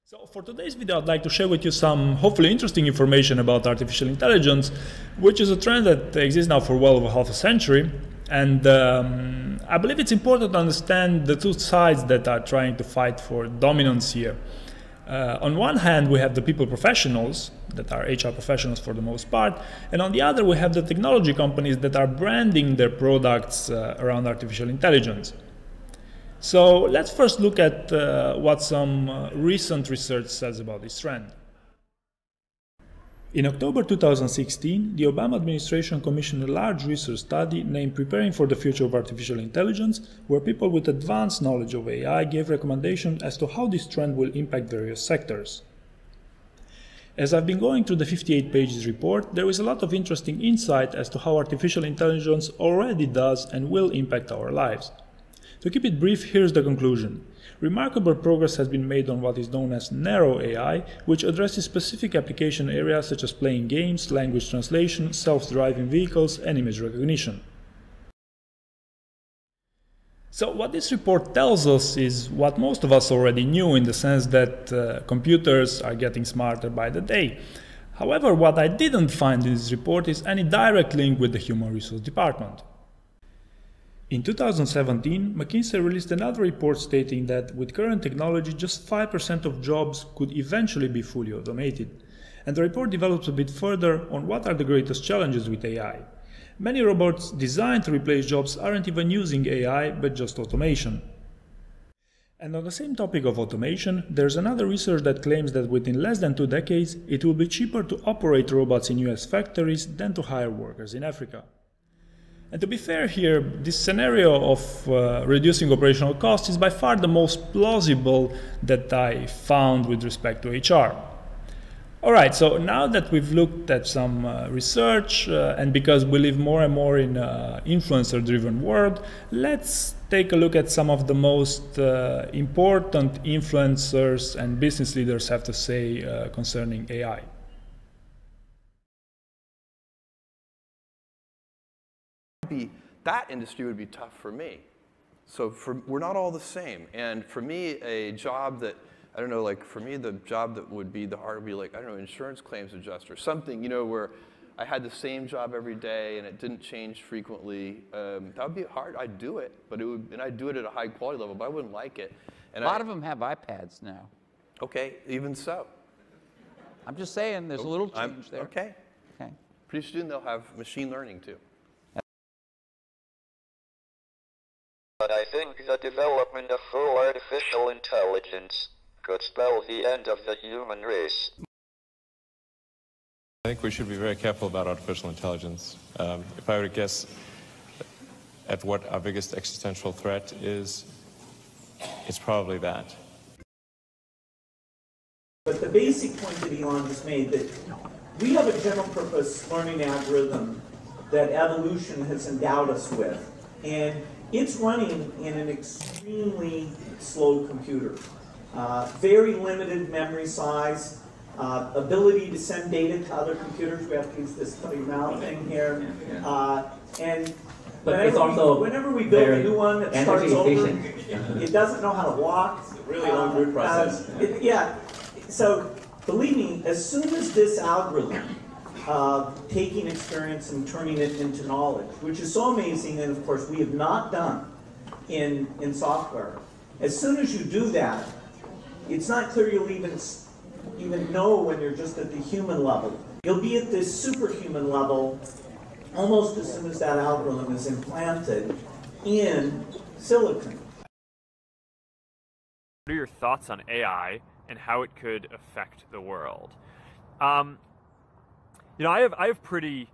So for today's video, I'd like to share with you some hopefully interesting information about artificial intelligence, which is a trend that exists now for well over half a century. And I believe it's important to understand the two sides that are trying to fight for dominance here. On one hand, we have the people professionals, that are HR professionals for the most part, and on the other, we have the technology companies that are branding their products around artificial intelligence. So let's first look at what some recent research says about this trend. In October 2016, the Obama administration commissioned a large research study named Preparing for the Future of Artificial Intelligence, where people with advanced knowledge of AI gave recommendations as to how this trend will impact various sectors. As I've been going through the 58 pages report, there is a lot of interesting insight as to how artificial intelligence already does and will impact our lives. To keep it brief, here's the conclusion. Remarkable progress has been made on what is known as narrow AI, which addresses specific application areas such as playing games, language translation, self-driving vehicles, and image recognition. So what this report tells us is what most of us already knew, in the sense that computers are getting smarter by the day. However, what I didn't find in this report is any direct link with the human resource department. In 2017, McKinsey released another report stating that with current technology, just 5% of jobs could eventually be fully automated. And the report develops a bit further on what are the greatest challenges with AI. Many robots designed to replace jobs aren't even using AI, but just automation. And on the same topic of automation, there's another research that claims that within less than 2 decades, it will be cheaper to operate robots in US factories than to hire workers in Africa. And to be fair here, this scenario of reducing operational costs is by far the most plausible that I found with respect to HR. Alright, so now that we've looked at some research, and because we live more and more in an influencer-driven world, let's take a look at some of the most important influencers and business leaders have to say concerning AI. That industry would be tough for me. So we're not all the same. And for me, a job that, I don't know, like for me, the job that would be the hard would be like, I don't know, insurance claims adjuster, something, you know, where I had the same job every day and it didn't change frequently. That would be hard. I'd do it, but and I'd do it at a high quality level, but I wouldn't like it. And a lot of them have iPads now. Okay, even so. I'm just saying, there's a little change there. Okay. Okay. Pretty soon they'll have machine learning too. But I think the development of full artificial intelligence could spell the end of the human race. I think we should be very careful about artificial intelligence. If I were to guess at what our biggest existential threat is, it's probably that. But the basic point that Elon just made, that we have a general purpose learning algorithm that evolution has endowed us with. And it's running in an extremely slow computer. Very limited memory size, ability to send data to other computers. We have to use this cutting mouth thing here. And whenever we build a new one that starts over, it doesn't know how to walk. It's a really long root process. So believe me, as soon as this algorithm taking experience and turning it into knowledge, which is so amazing, and of course we have not done in software. As soon as you do that, it's not clear you'll even know when you're just at the human level. You'll be at this superhuman level almost as soon as that algorithm is implanted in silicon. What are your thoughts on AI and how it could affect the world? You know, I have pretty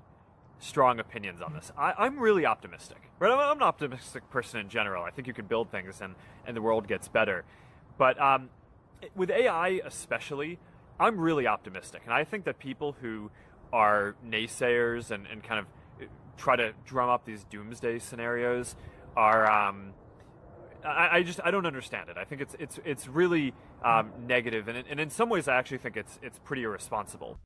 strong opinions on this. I'm really optimistic. Right? I'm an optimistic person in general. I think you can build things and the world gets better. But with AI especially, I'm really optimistic. And I think that people who are naysayers and kind of try to drum up these doomsday scenarios are I don't understand it. I think it's really negative, and in some ways I actually think it's pretty irresponsible.